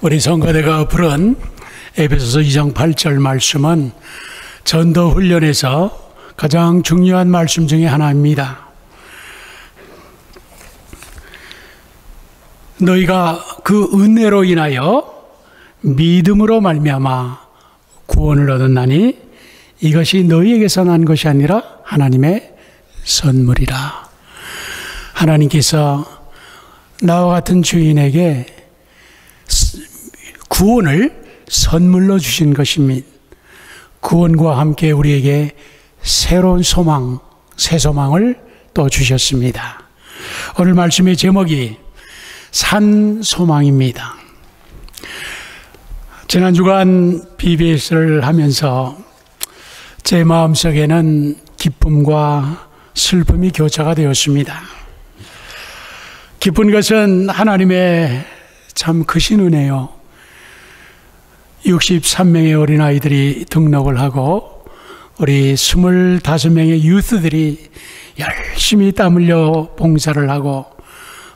우리 성가대가 부른 에베소서 2장 8절 말씀은 전도 훈련에서 가장 중요한 말씀 중에 하나입니다. 너희가 그 은혜로 인하여 믿음으로 말미암아 구원을 얻었나니 이것이 너희에게서 난 것이 아니라 하나님의 선물이라. 하나님께서 나와 같은 주인에게 구원을 선물로 주신 것입니다. 구원과 함께 우리에게 새로운 소망, 새 소망을 또 주셨습니다. 오늘 말씀의 제목이 산 소망입니다. 지난 주간 BBS를 하면서 제 마음속에는 기쁨과 슬픔이 교차가 되었습니다. 기쁜 것은 하나님의 참 크신 은혜요. 63명의 어린아이들이 등록을 하고 우리 25명의 유스들이 열심히 땀 흘려 봉사를 하고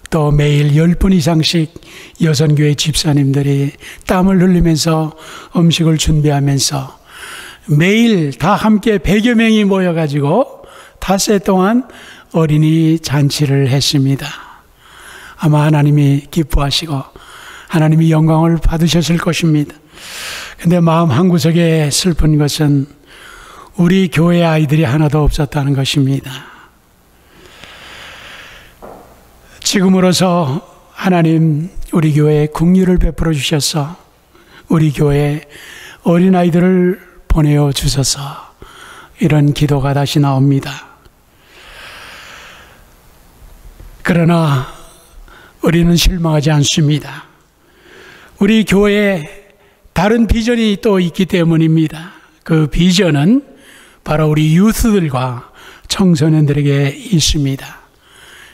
또 매일 10분 이상씩 여선교회 집사님들이 땀을 흘리면서 음식을 준비하면서 매일 다 함께 100여 명이 모여가지고 닷새 동안 어린이 잔치를 했습니다. 아마 하나님이 기뻐하시고 하나님이 영광을 받으셨을 것입니다. 근데 마음 한구석에 슬픈 것은 우리 교회 아이들이 하나도 없었다는 것입니다. 지금으로서 하나님 우리 교회에 긍휼을 베풀어 주셔서 우리 교회에 어린아이들을 보내어 주셔서 이런 기도가 다시 나옵니다. 그러나 우리는 실망하지 않습니다. 우리 교회에 다른 비전이 또 있기 때문입니다. 그 비전은 바로 우리 유스들과 청소년들에게 있습니다.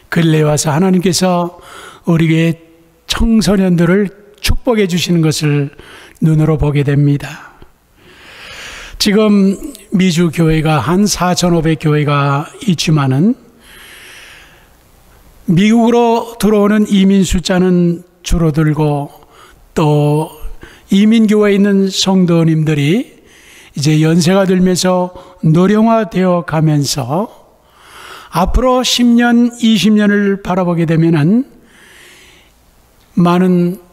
근래에 와서 하나님께서 우리 교회 청소년들을 축복해 주시는 것을 눈으로 보게 됩니다. 지금 미주 교회가 한 4,500교회가 있지만은 미국으로 들어오는 이민 숫자는 줄어들고 또 이민교회에 있는 성도님들이 이제 연세가 들면서 노령화되어 가면서 앞으로 10년, 20년을 바라보게 되면은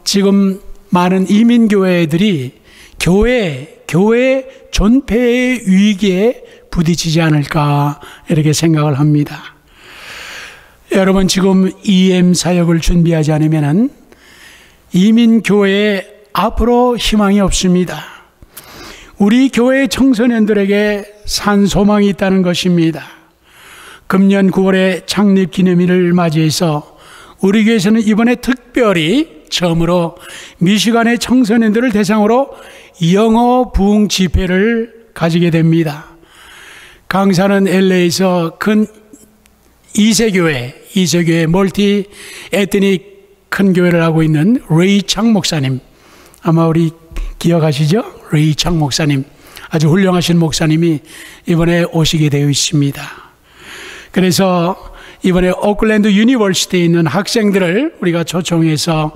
지금 많은 이민교회들이 교회 존폐의 위기에 부딪히지 않을까 이렇게 생각을 합니다. 여러분 지금 EM 사역을 준비하지 않으면은 이민교회에 앞으로 희망이 없습니다. 우리 교회 청소년들에게 산 소망이 있다는 것입니다. 금년 9월에 창립 기념일을 맞이해서 우리 교회에서는 이번에 특별히 처음으로 미시간의 청소년들을 대상으로 영어 부흥 집회를 가지게 됩니다. 강사는 LA에서 큰 2세교회 멀티 에트닉 큰 교회를 하고 있는 레이 창 목사님, 아마 우리 기억하시죠? 레이 창 목사님, 아주 훌륭하신 목사님이 이번에 오시게 되어 있습니다. 그래서 이번에 오클랜드 유니버시티에 있는 학생들을 우리가 초청해서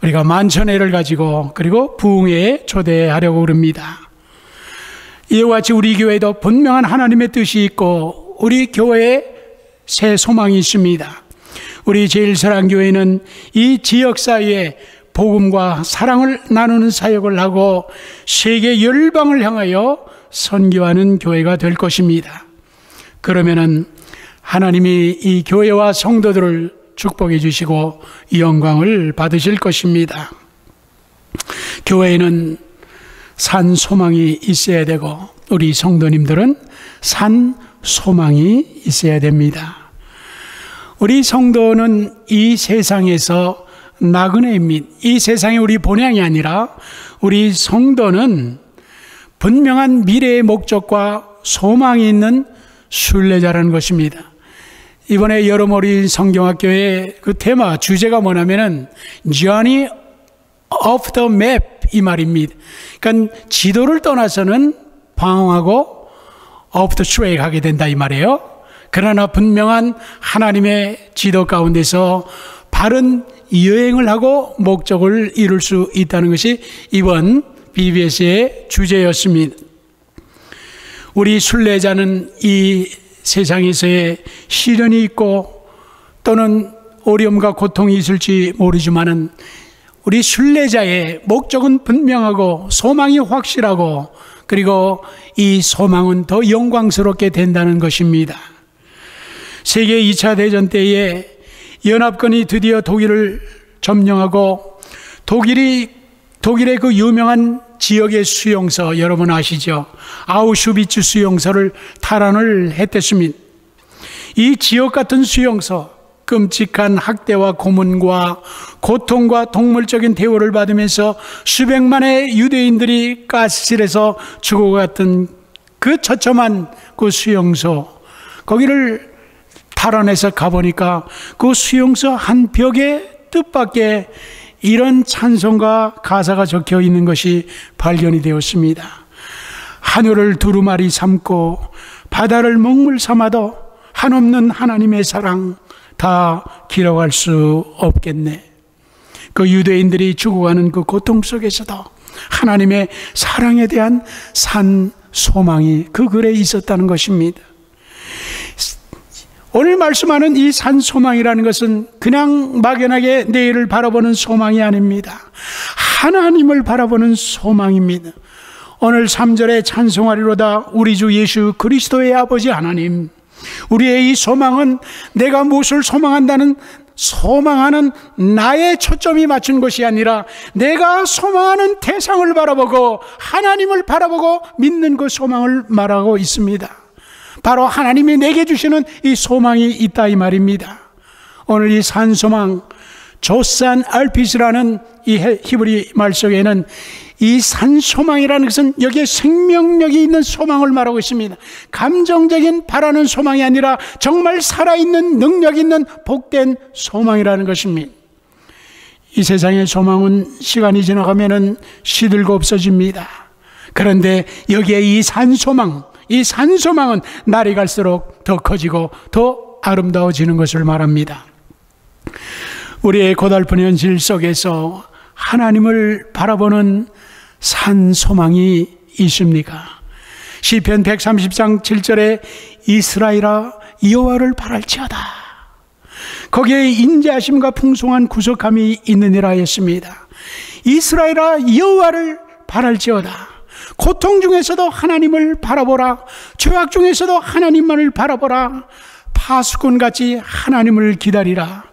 우리가 만천회를 가지고 그리고 부흥회에 초대하려고 합니다. 이와 같이 우리 교회도 분명한 하나님의 뜻이 있고 우리 교회에 새 소망이 있습니다. 우리 제일사랑교회는 이 지역사회에 복음과 사랑을 나누는 사역을 하고 세계 열방을 향하여 선교하는 교회가 될 것입니다. 그러면은 하나님이 이 교회와 성도들을 축복해 주시고 영광을 받으실 것입니다. 교회에는 산 소망이 있어야 되고 우리 성도님들은 산 소망이 있어야 됩니다. 우리 성도는 이 세상에서 나그네입니다. 이 세상이 우리 본향이 아니라 우리 성도는 분명한 미래의 목적과 소망이 있는 순례자라는 것입니다. 이번에 여러모리 성경학교의 그 테마 주제가 뭐냐면은 Journey off the map 이 말입니다. 그러니까 지도를 떠나서는 방황하고 off the track 하게 된다 이 말이에요. 그러나 분명한 하나님의 지도 가운데서 바른 여행을 하고 목적을 이룰 수 있다는 것이 이번 BBS의 주제였습니다. 우리 순례자는 이 세상에서의 시련이 있고 또는 어려움과 고통이 있을지 모르지만은 우리 순례자의 목적은 분명하고 소망이 확실하고 그리고 이 소망은 더 영광스럽게 된다는 것입니다. 세계 2차 대전 때에 연합군이 드디어 독일을 점령하고 독일의 그 유명한 지역의 수용소 여러분 아시죠? 아우슈비츠 수용소를 탈환을 했댔습니다. 이 지역 같은 수용소, 끔찍한 학대와 고문과 고통과 동물적인 대우를 받으면서 수백만의 유대인들이 가스실에서 죽어갔던 그 처참한 그 수용소, 거기를 탈환해서 가보니까 그 수용소 한 벽의 뜻밖에 이런 찬송과 가사가 적혀 있는 것이 발견이 되었습니다. 하늘을 두루마리 삼고 바다를 먹물 삼아도 한없는 하나님의 사랑 다 기록할 수 없겠네. 그 유대인들이 죽어가는 그 고통 속에서도 하나님의 사랑에 대한 산 소망이 그 글에 있었다는 것입니다. 오늘 말씀하는 이 산 소망이라는 것은 그냥 막연하게 내일을 바라보는 소망이 아닙니다. 하나님을 바라보는 소망입니다. 오늘 3절에 찬송하리로다 우리 주 예수 그리스도의 아버지 하나님. 우리의 이 소망은 내가 무엇을 소망하는 나의 초점이 맞춘 것이 아니라 내가 소망하는 대상을 바라보고 하나님을 바라보고 믿는 그 소망을 말하고 있습니다. 바로 하나님이 내게 주시는 이 소망이 있다 이 말입니다. 오늘 이 산소망, 조산 알핏이라는 이 히브리 말 속에는 이 산소망이라는 것은 여기에 생명력이 있는 소망을 말하고 있습니다. 감정적인 바라는 소망이 아니라 정말 살아있는 능력 있는 복된 소망이라는 것입니다. 이 세상의 소망은 시간이 지나가면 시들고 없어집니다. 그런데 여기에 이 산소망은 날이 갈수록 더 커지고 더 아름다워지는 것을 말합니다. 우리의 고달픈 현실 속에서 하나님을 바라보는 산소망이 있습니까? 시편 130장 7절에 이스라엘아 여호와를 바랄지어다. 거기에 인자하심과 풍성한 구속함이 있느니라 했습니다. 이스라엘아 여호와를 바랄지어다. 고통 중에서도 하나님을 바라보라. 죄악 중에서도 하나님만을 바라보라. 파수꾼같이 하나님을 기다리라.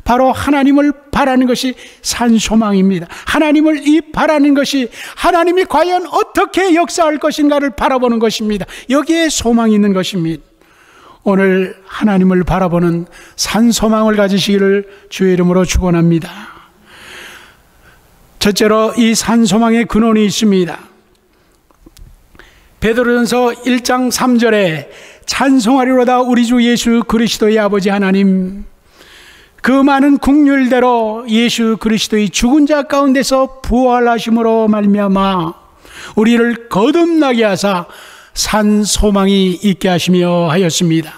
바로 하나님을 바라는 것이 산소망입니다. 하나님을 바라는 것이 하나님이 과연 어떻게 역사할 것인가를 바라보는 것입니다. 여기에 소망이 있는 것입니다. 오늘 하나님을 바라보는 산소망을 가지시기를 주의 이름으로 축원합니다. 첫째로 이 산소망의 근원이 있습니다. 베드로전서 1장 3절에 찬송하리로다 우리 주 예수 그리스도의 아버지 하나님. 그 많은 긍휼대로 예수 그리스도의 죽은 자 가운데서 부활하심으로 말미암아 우리를 거듭나게 하사 산 소망이 있게 하시며 하였습니다.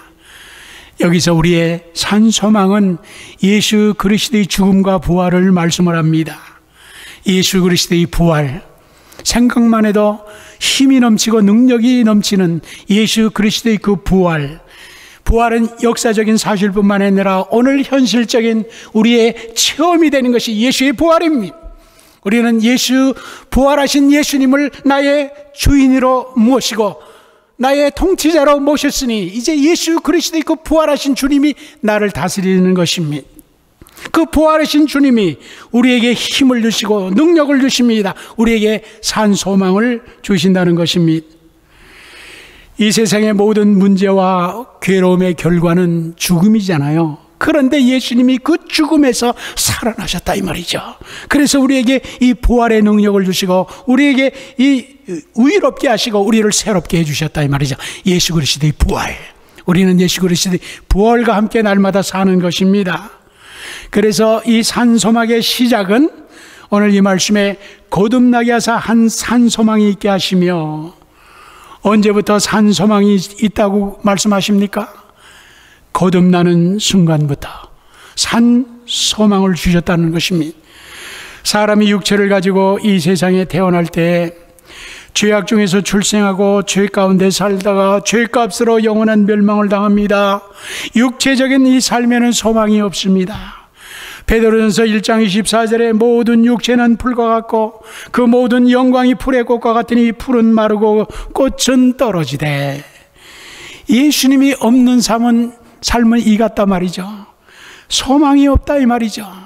여기서 우리의 산 소망은 예수 그리스도의 죽음과 부활을 말씀을 합니다. 예수 그리스도의 부활, 생각만 해도 힘이 넘치고 능력이 넘치는 예수 그리스도의 그 부활은 역사적인 사실뿐만 아니라 오늘 현실적인 우리의 체험이 되는 것이 예수의 부활입니다. 우리는 부활하신 예수님을 나의 주인으로 모시고 나의 통치자로 모셨으니 이제 예수 그리스도의 그 부활하신 주님이 나를 다스리는 것입니다. 그 부활하신 주님이 우리에게 힘을 주시고 능력을 주십니다. 우리에게 산 소망을 주신다는 것입니다. 이 세상의 모든 문제와 괴로움의 결과는 죽음이잖아요. 그런데 예수님이 그 죽음에서 살아나셨다 이 말이죠. 그래서 우리에게 이 부활의 능력을 주시고 우리에게 이 의롭게 하시고 우리를 새롭게 해주셨다 이 말이죠. 예수 그리스도의 부활, 우리는 예수 그리스도의 부활과 함께 날마다 사는 것입니다. 그래서 이 산소망의 시작은 오늘 이 말씀에 거듭나게 하사 한 산소망이 있게 하시며, 언제부터 산소망이 있다고 말씀하십니까? 거듭나는 순간부터 산 소망을 주셨다는 것입니다. 사람이 육체를 가지고 이 세상에 태어날 때 죄악 중에서 출생하고 죄 가운데 살다가 죄값으로 영원한 멸망을 당합니다. 육체적인 이 삶에는 소망이 없습니다. 베드로전서 1장 24절에 모든 육체는 풀과 같고 그 모든 영광이 풀의 꽃과 같으니 풀은 마르고 꽃은 떨어지되, 예수님이 없는 삶은 이 같다 말이죠. 소망이 없다 이 말이죠.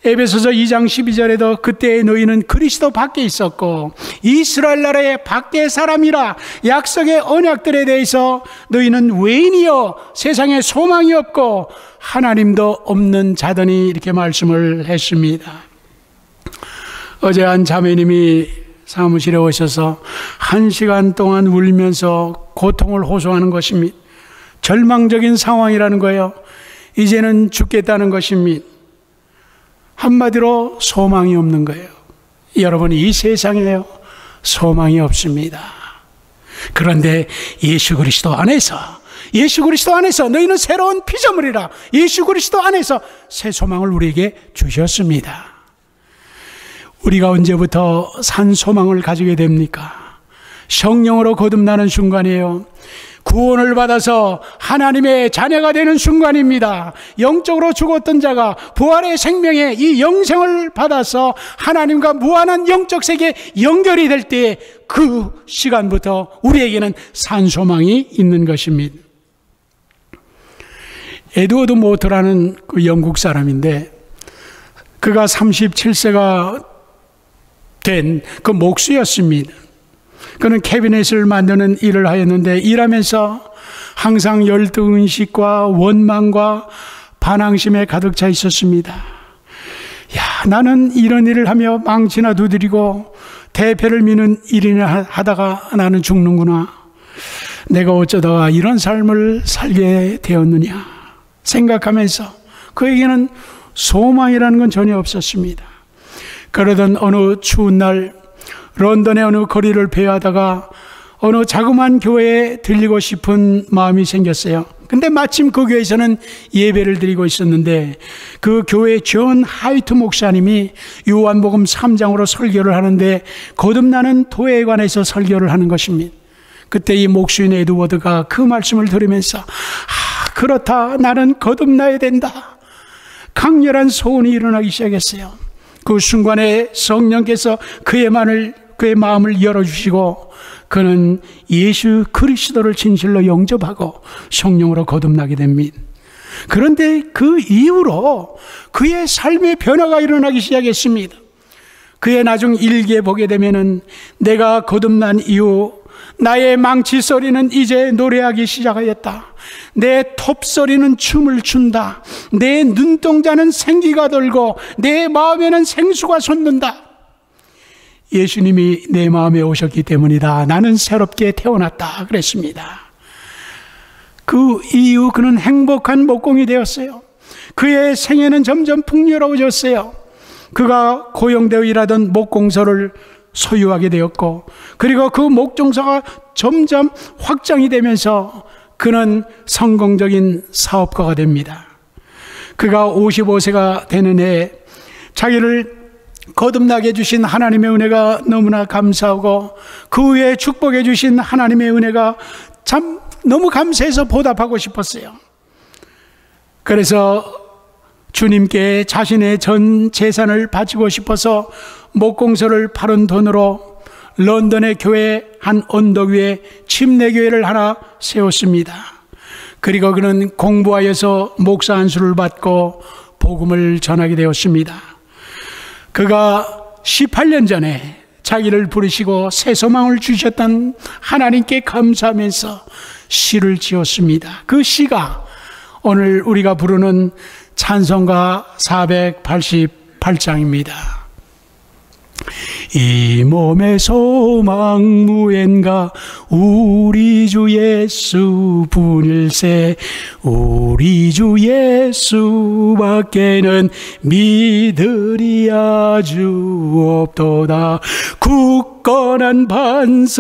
에베소서 2장 12절에도 그때 너희는 그리스도 밖에 있었고 이스라엘 나라의 밖의 사람이라 약속의 언약들에 대해서 너희는 외인이여 세상에 소망이 없고 하나님도 없는 자더니, 이렇게 말씀을 했습니다. 어제 한 자매님이 사무실에 오셔서 1시간 동안 울면서 고통을 호소하는 것입니다. 절망적인 상황이라는 거예요. 이제는 죽겠다는 것입니다. 한마디로 소망이 없는 거예요. 여러분, 이 세상에요, 소망이 없습니다. 그런데 예수 그리스도 안에서 너희는 새로운 피조물이라, 예수 그리스도 안에서 새 소망을 우리에게 주셨습니다. 우리가 언제부터 산 소망을 가지게 됩니까? 성령으로 거듭나는 순간이에요. 구원을 받아서 하나님의 자녀가 되는 순간입니다. 영적으로 죽었던 자가 부활의 생명의 이 영생을 받아서 하나님과 무한한 영적 세계에 연결이 될 때, 그 시간부터 우리에게는 산 소망이 있는 것입니다. 에드워드 모터라는 그 영국 사람인데, 그가 37세가 된 그 목수였습니다. 그는 캐비넷을 만드는 일을 하였는데, 일하면서 항상 열등의식과 원망과 반항심에 가득 차 있었습니다. 야, 나는 이런 일을 하며 망치나 두드리고 대패를 미는 일이나 하다가 나는 죽는구나. 내가 어쩌다가 이런 삶을 살게 되었느냐 생각하면서 그에게는 소망이라는 건 전혀 없었습니다. 그러던 어느 추운 날, 런던의 어느 거리를 배회하다가 어느 자그마한 교회에 들리고 싶은 마음이 생겼어요. 근데 마침 그 교회에서는 예배를 드리고 있었는데, 그 교회 존 하이트 목사님이 요한복음 3장으로 설교를 하는데 거듭나는 도에 관해서 설교를 하는 것입니다. 그때 이 목수인 에드워드가 그 말씀을 들으면서, 그렇다, 나는 거듭나야 된다, 강렬한 소원이 일어나기 시작했어요. 그 순간에 성령께서 그의 마음을 열어주시고, 그는 예수 그리스도를 진실로 영접하고 성령으로 거듭나게 됩니다. 그런데 그 이후로 그의 삶의 변화가 일어나기 시작했습니다. 그의 나중 일기에 보게 되면은, 내가 거듭난 이후 나의 망치 소리는 이제 노래하기 시작하였다. 내 톱 소리는 춤을 춘다. 내 눈동자는 생기가 돌고 내 마음에는 생수가 솟는다. 예수님이 내 마음에 오셨기 때문이다. 나는 새롭게 태어났다 그랬습니다. 그 이후 그는 행복한 목공이 되었어요. 그의 생애는 점점 풍요로워졌어요. 그가 고용되어 일하던 목공소를 소유하게 되었고, 그리고 그 목종소가 점점 확장이 되면서 그는 성공적인 사업가가 됩니다. 그가 55세가 되는 해에 자기를 거듭나게 해주신 하나님의 은혜가 너무나 감사하고, 그 후에 축복해 주신 하나님의 은혜가 참 너무 감사해서 보답하고 싶었어요. 그래서 주님께 자신의 전 재산을 바치고 싶어서 목공소를 팔은 돈으로 런던의 교회 한 언덕 위에 침례교회를 하나 세웠습니다. 그리고 그는 공부하여서 목사 안수를 받고 복음을 전하게 되었습니다. 그가 18년 전에 자기를 부르시고 새 소망을 주셨던 하나님께 감사하면서 시를 지었습니다. 그 시가 오늘 우리가 부르는 찬송가 488장입니다. 이 몸의 소망 무엔가 우리 주 예수 분일세 우리 주 예수밖에는 믿으리 아주 없도다. 굳건한 반석이시니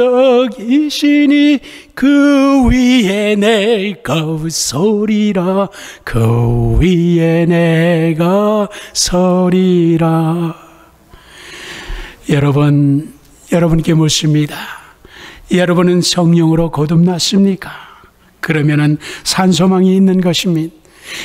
그 위에 내가 서리라 그 위에 내가 서리라. 여러분께 묻습니다. 여러분은 성령으로 거듭났습니까? 그러면은 산소망이 있는 것입니다.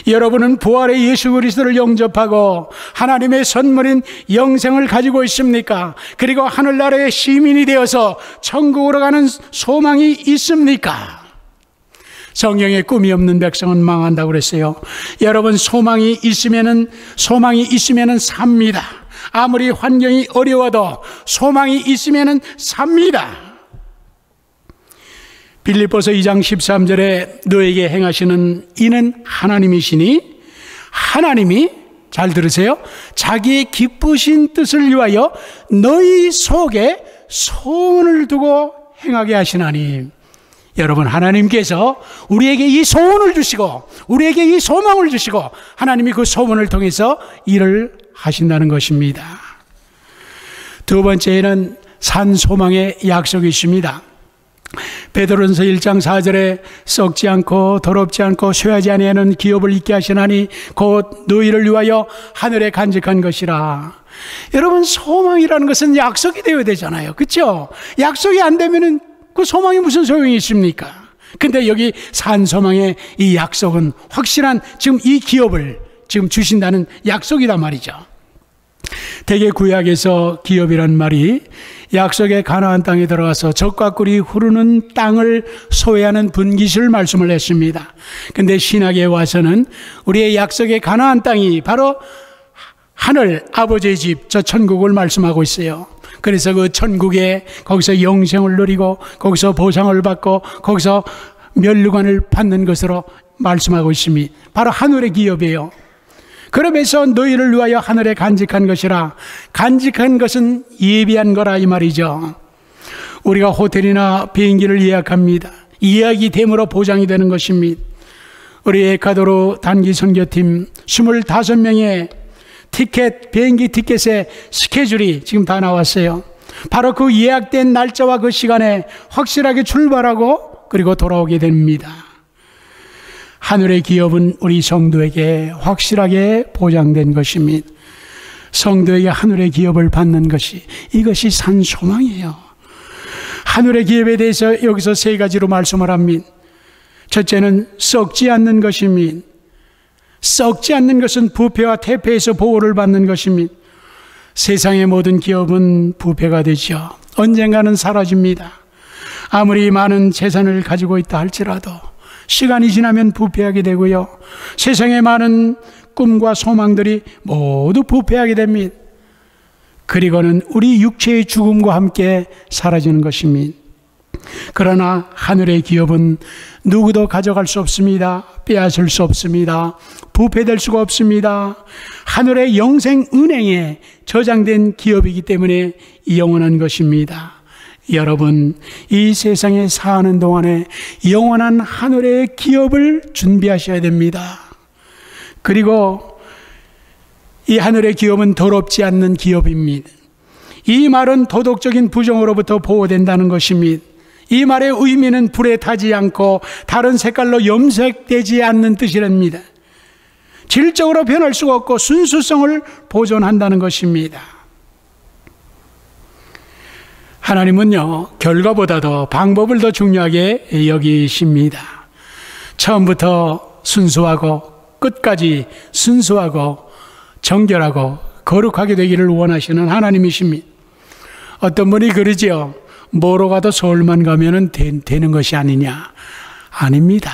여러분은 부활의 예수 그리스도를 영접하고 하나님의 선물인 영생을 가지고 있습니까? 그리고 하늘나라의 시민이 되어서 천국으로 가는 소망이 있습니까? 성령의 꿈이 없는 백성은 망한다고 그랬어요. 여러분 소망이 있으면은 삽니다. 아무리 환경이 어려워도 소망이 있으면 삽니다. 빌립보서 2장 13절에 너에게 행하시는 이는 하나님이시니 하나님이 잘 들으세요. 자기의 기쁘신 뜻을 위하여 너희 속에 소원을 두고 행하게 하시나니. 여러분 하나님께서 우리에게 이 소원을 주시고 우리에게 이 소망을 주시고 하나님이 그 소원을 통해서 일을 하신다는 것입니다. 두 번째는 산소망의 약속이 있습니다. 베드로전서 1장 4절에 썩지 않고 더럽지 않고 쇠하지 아니하는 기업을 있게 하시나니 곧 너희를 위하여 하늘에 간직한 것이라. 여러분 소망이라는 것은 약속이 되어야 되잖아요. 그렇죠? 약속이 안 되면은 그 소망이 무슨 소용이 있습니까? 근데 여기 산소망의 이 약속은 확실한 지금 이 기업을 지금 주신다는 약속이란 말이죠. 대개 구약에서 기업이란 말이 약속의 가나안 땅에 들어가서 젖과 꿀이 흐르는 땅을 소유하는 분기시를 말씀을 했습니다. 근데 신약에 와서는 우리의 약속의 가나안 땅이 바로 하늘 아버지의 집, 저 천국을 말씀하고 있어요. 그래서 그 천국에 거기서 영생을 누리고 거기서 보상을 받고 거기서 멸류관을 받는 것으로 말씀하고 있습니다. 바로 하늘의 기업이에요. 그러면서 너희를 위하여 하늘에 간직한 것이라. 간직한 것은 예비한 거라 이 말이죠. 우리가 호텔이나 비행기를 예약합니다. 예약이 됨으로 보장이 되는 것입니다. 우리 에콰도르 단기 선교팀 25명의 비행기 티켓의 스케줄이 지금 다 나왔어요. 바로 그 예약된 날짜와 그 시간에 확실하게 출발하고 그리고 돌아오게 됩니다. 하늘의 기업은 우리 성도에게 확실하게 보장된 것입니다. 성도에게 하늘의 기업을 받는 것이 이것이 산 소망이에요. 하늘의 기업에 대해서 여기서 세 가지로 말씀을 합니다. 첫째는 썩지 않는 것입니다. 썩지 않는 것은 부패와 태폐에서 보호를 받는 것입니다. 세상의 모든 기업은 부패가 되죠. 언젠가는 사라집니다. 아무리 많은 재산을 가지고 있다 할지라도 시간이 지나면 부패하게 되고요. 세상의 많은 꿈과 소망들이 모두 부패하게 됩니다. 그리고는 우리 육체의 죽음과 함께 사라지는 것입니다. 그러나 하늘의 기업은 누구도 가져갈 수 없습니다. 빼앗을 수 없습니다. 부패될 수가 없습니다. 하늘의 영생 은행에 저장된 기업이기 때문에 영원한 것입니다. 여러분, 이 세상에 사는 동안에 영원한 하늘의 기업을 준비하셔야 됩니다. 그리고 이 하늘의 기업은 더럽지 않는 기업입니다. 이 말은 도덕적인 부정으로부터 보호된다는 것입니다. 이 말의 의미는 불에 타지 않고 다른 색깔로 염색되지 않는 뜻이랍니다. 질적으로 변할 수가 없고 순수성을 보존한다는 것입니다. 하나님은요, 결과보다도 방법을 더 중요하게 여기십니다. 처음부터 순수하고 끝까지 순수하고 정결하고 거룩하게 되기를 원하시는 하나님이십니다. 어떤 분이 그러지요. 뭐로 가도 서울만 가면은 되는 것이 아니냐. 아닙니다.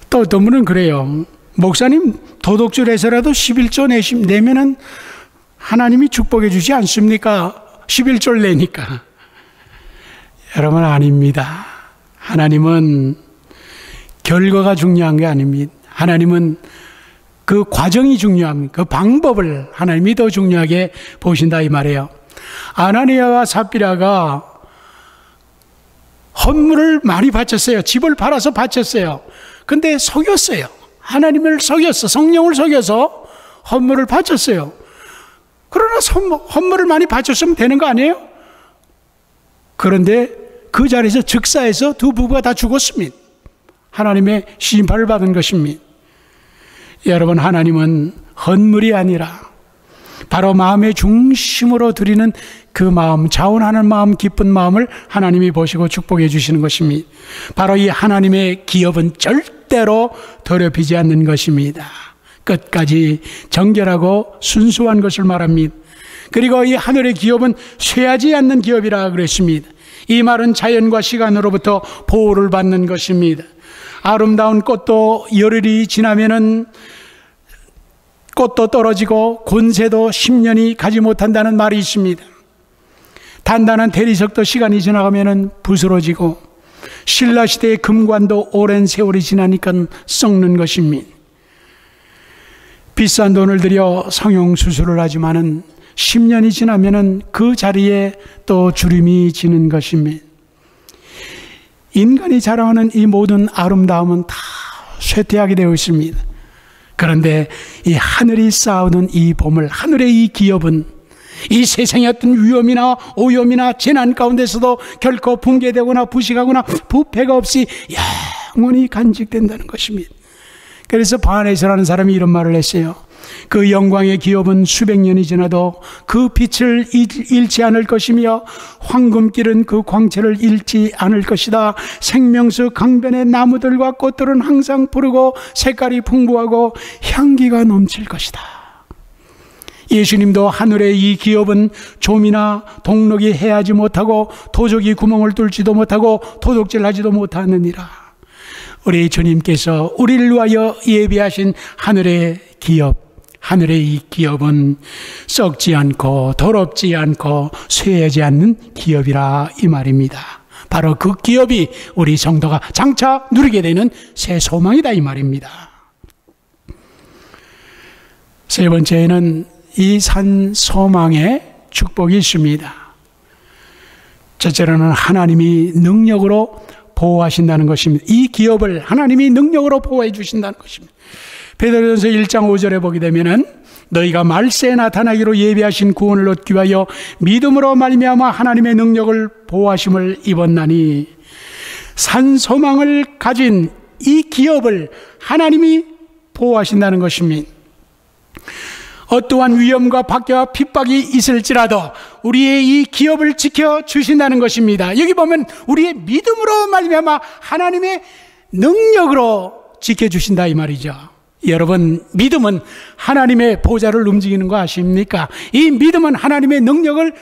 또 어떤 분은 그래요. 목사님 도덕질해서라도 11조 내면은 하나님이 축복해 주지 않습니까? 11조를 내니까. 여러분 아닙니다. 하나님은 결과가 중요한 게 아닙니다. 하나님은 그 과정이 중요합니다. 그 방법을 하나님이 더 중요하게 보신다 이 말이에요. 아나니아와 삽비라가 헌물을 많이 바쳤어요. 집을 팔아서 바쳤어요. 근데 속였어요. 하나님을 속였어. 성령을 속여서 헌물을 바쳤어요. 그러나 헌물을 많이 바쳤으면 되는 거 아니에요? 그런데 그 자리에서 즉사해서 두 부부가 다 죽었습니다. 하나님의 심판을 받은 것입니다. 여러분, 하나님은 헌물이 아니라 바로 마음의 중심으로 드리는 그 마음, 자원하는 마음, 기쁜 마음을 하나님이 보시고 축복해 주시는 것입니다. 바로 이 하나님의 기업은 절대로 더럽히지 않는 것입니다. 끝까지 정결하고 순수한 것을 말합니다. 그리고 이 하늘의 기업은 쇠하지 않는 기업이라 그랬습니다. 이 말은 자연과 시간으로부터 보호를 받는 것입니다. 아름다운 꽃도 열흘이 지나면은 꽃도 떨어지고 권세도 10년이 가지 못한다는 말이 있습니다. 단단한 대리석도 시간이 지나가면은 부스러지고 신라시대의 금관도 오랜 세월이 지나니까 썩는 것입니다. 비싼 돈을 들여 성형수술을 하지만은 10년이 지나면은 그 자리에 또 주름이 지는 것입니다. 인간이 자랑하는 이 모든 아름다움은 다 쇠퇴하게 되어 있습니다. 그런데 이 하늘이 쌓아오는 이 보물, 하늘의 이 기업은 이 세상의 어떤 위험이나 오염이나 재난 가운데서도 결코 붕괴되거나 부식하거나 부패가 없이 영원히 간직된다는 것입니다. 그래서 바네서라는 사람이 이런 말을 했어요. 그 영광의 기업은 수백 년이 지나도 그 빛을 잃지 않을 것이며 황금길은 그 광채를 잃지 않을 것이다. 생명수 강변의 나무들과 꽃들은 항상 푸르고 색깔이 풍부하고 향기가 넘칠 것이다. 예수님도 하늘의 이 기업은 좀이나 동록이 해하지 못하고 도적이 구멍을 뚫지도 못하고 도둑질하지도 못하느니라. 우리 주님께서 우리를 위하여 예비하신 하늘의 기업, 하늘의 이 기업은 썩지 않고 더럽지 않고 쇠하지 않는 기업이라 이 말입니다. 바로 그 기업이 우리 성도가 장차 누리게 되는 새 소망이다 이 말입니다. 세 번째는 이 산 소망의 축복이 있습니다. 첫째로는 하나님이 능력으로 보호하신다는 것입니다. 이 기업을 하나님이 능력으로 보호해 주신다는 것입니다. 베드로전서 1장 5절에 보게 되면은 너희가 말세에 나타나기로 예비하신 구원을 얻기 위하여 믿음으로 말미암아 하나님의 능력을 보호하심을 입었나니, 산 소망을 가진 이 기업을 하나님이 보호하신다는 것입니다. 어떠한 위험과 박해와 핍박이 있을지라도 우리의 이 기업을 지켜주신다는 것입니다. 여기 보면 우리의 믿음으로 말미암아 하나님의 능력으로 지켜주신다 이 말이죠. 여러분, 믿음은 하나님의 보좌를 움직이는 거 아십니까? 이 믿음은 하나님의 능력을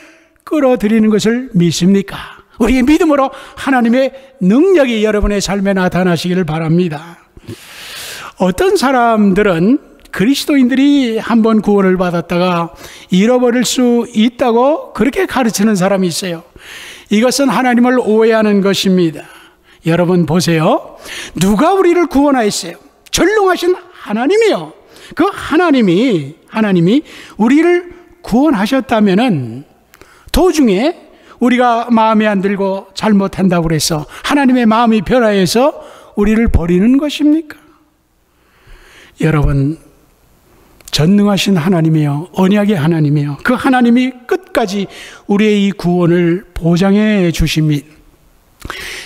끌어들이는 것을 믿습니까? 우리의 믿음으로 하나님의 능력이 여러분의 삶에 나타나시기를 바랍니다. 어떤 사람들은 그리스도인들이 한번 구원을 받았다가 잃어버릴 수 있다고 그렇게 가르치는 사람이 있어요. 이것은 하나님을 오해하는 것입니다. 여러분 보세요. 누가 우리를 구원하였어요? 전능하신 하나님이요. 그 하나님이 우리를 구원하셨다면은 도중에 우리가 마음에 안 들고 잘못한다고 그래서 하나님의 마음이 변화해서 우리를 버리는 것입니까? 여러분, 전능하신 하나님이요, 언약의 하나님이요, 그 하나님이 끝까지 우리의 이 구원을 보장해 주십니다.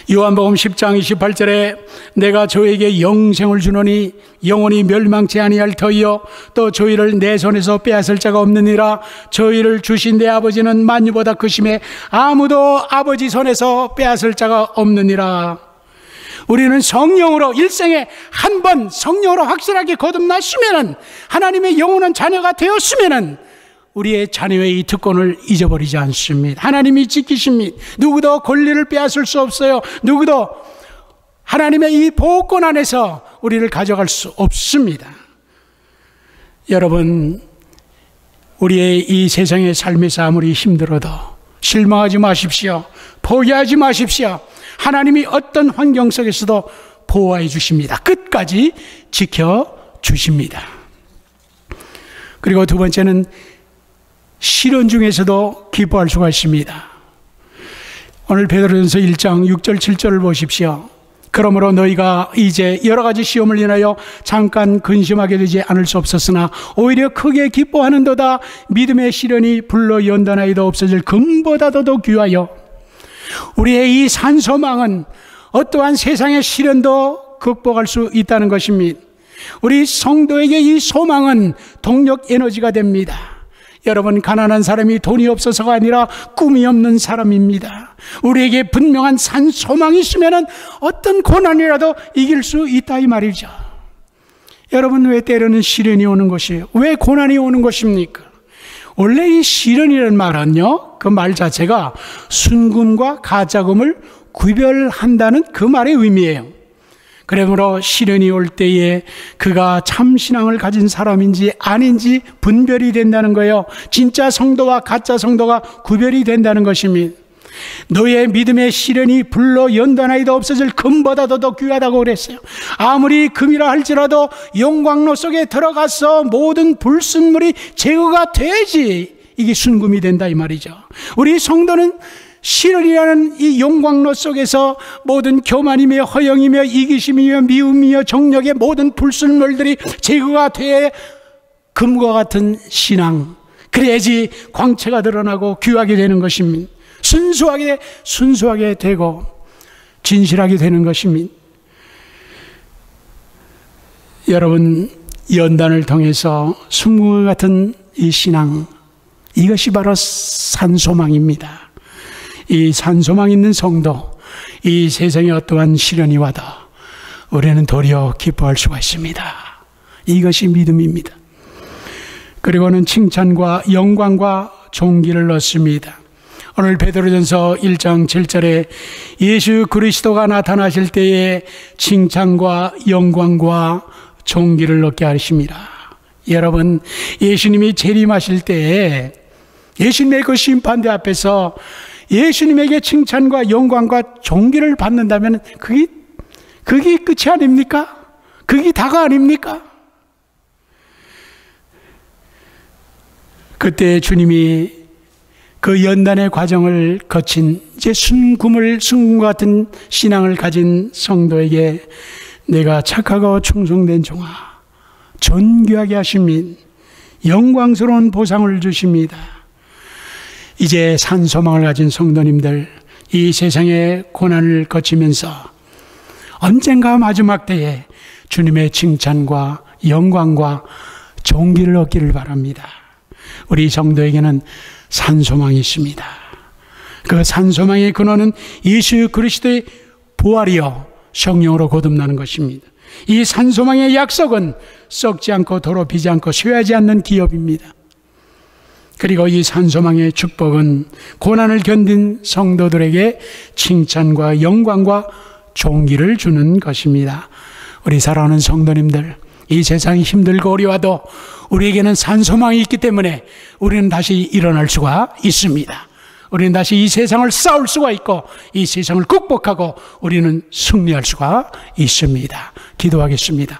요한복음 10장 28절에 내가 저에게 영생을 주노니 영원히 멸망치 아니할 터이요 또 저희를 내 손에서 빼앗을 자가 없느니라. 저희를 주신 내 아버지는 만유보다 크심에 아무도 아버지 손에서 빼앗을 자가 없느니라. 우리는 성령으로 일생에 한 번 성령으로 확실하게 거듭났으면은, 하나님의 영원한 자녀가 되었으면은 우리의 자녀의 이 특권을 잊어버리지 않습니다. 하나님이 지키십니다. 누구도 권리를 빼앗을 수 없어요. 누구도 하나님의 이 보호권 안에서 우리를 가져갈 수 없습니다. 여러분, 우리의 이 세상의 삶에서 아무리 힘들어도 실망하지 마십시오. 포기하지 마십시오. 하나님이 어떤 환경 속에서도 보호해 주십니다. 끝까지 지켜주십니다. 그리고 두 번째는 시련 중에서도 기뻐할 수가 있습니다. 오늘 베드로전서 1장 6절 7절을 보십시오. 그러므로 너희가 이제 여러 가지 시험을 인하여 잠깐 근심하게 되지 않을 수 없었으나 오히려 크게 기뻐하는도다. 믿음의 시련이 불로 연단하여도 없어질 금보다도 더 귀하여. 우리의 이 산소망은 어떠한 세상의 시련도 극복할 수 있다는 것입니다. 우리 성도에게 이 소망은 동력 에너지가 됩니다. 여러분, 가난한 사람이 돈이 없어서가 아니라 꿈이 없는 사람입니다. 우리에게 분명한 산소망이 있으면 어떤 고난이라도 이길 수 있다 이 말이죠. 여러분, 왜 때로는 시련이 오는 것이에요? 왜 고난이 오는 것입니까? 원래 이 시련이라는 말은요, 그 말 자체가 순금과 가짜금을 구별한다는 그 말의 의미예요. 그러므로 시련이 올 때에 그가 참 신앙을 가진 사람인지 아닌지 분별이 된다는 거예요. 진짜 성도와 가짜 성도가 구별이 된다는 것입니다. 너의 믿음의 시련이 불로 연단하여도 없어질 금보다도 더 귀하다고 그랬어요. 아무리 금이라 할지라도 영광로 속에 들어가서 모든 불순물이 제거가 돼야지 이게 순금이 된다 이 말이죠. 우리 성도는 시련이라는 이 용광로 속에서 모든 교만이며 허영이며 이기심이며 미움이며 정력의 모든 불순물들이 제거가 돼 금과 같은 신앙, 그래야지 광채가 드러나고 귀하게 되는 것입니다. 순수하게 되고 진실하게 되는 것입니다. 여러분, 연단을 통해서 순금 같은 이 신앙, 이것이 바로 산소망입니다. 이 산소망 있는 성도, 이 세상에 어떠한 시련이 와도 우리는 도리어 기뻐할 수가 있습니다. 이것이 믿음입니다. 그리고는 칭찬과 영광과 존귀를 얻습니다. 오늘 베드로전서 1장 7절에 예수 그리스도가 나타나실 때에 칭찬과 영광과 존귀를 얻게 하십니다. 여러분, 예수님이 재림하실 때에 예수님의 그 심판대 앞에서 예수님에게 칭찬과 영광과 존귀를 받는다면 그게 끝이 아닙니까? 그게 다가 아닙니까? 그때 주님이 그 연단의 과정을 거친 이제 순금 같은 신앙을 가진 성도에게 내가 착하고 충성된 종아, 존귀하게 하십니다. 영광스러운 보상을 주십니다. 이제 산소망을 가진 성도님들, 이 세상의 고난을 거치면서 언젠가 마지막 때에 주님의 칭찬과 영광과 존귀를 얻기를 바랍니다. 우리 성도에게는 산소망이 있습니다. 그 산소망의 근원은 예수 그리스도의 부활이요 성령으로 거듭나는 것입니다. 이 산소망의 약속은 썩지 않고 더럽히지 않고 쇠하지 않는 기업입니다. 그리고 이 산소망의 축복은 고난을 견딘 성도들에게 칭찬과 영광과 존귀를 주는 것입니다. 우리 사랑하는 성도님들, 이 세상이 힘들고 어려워도 우리에게는 산소망이 있기 때문에 우리는 다시 일어날 수가 있습니다. 우리는 다시 이 세상을 싸울 수가 있고 이 세상을 극복하고 우리는 승리할 수가 있습니다. 기도하겠습니다.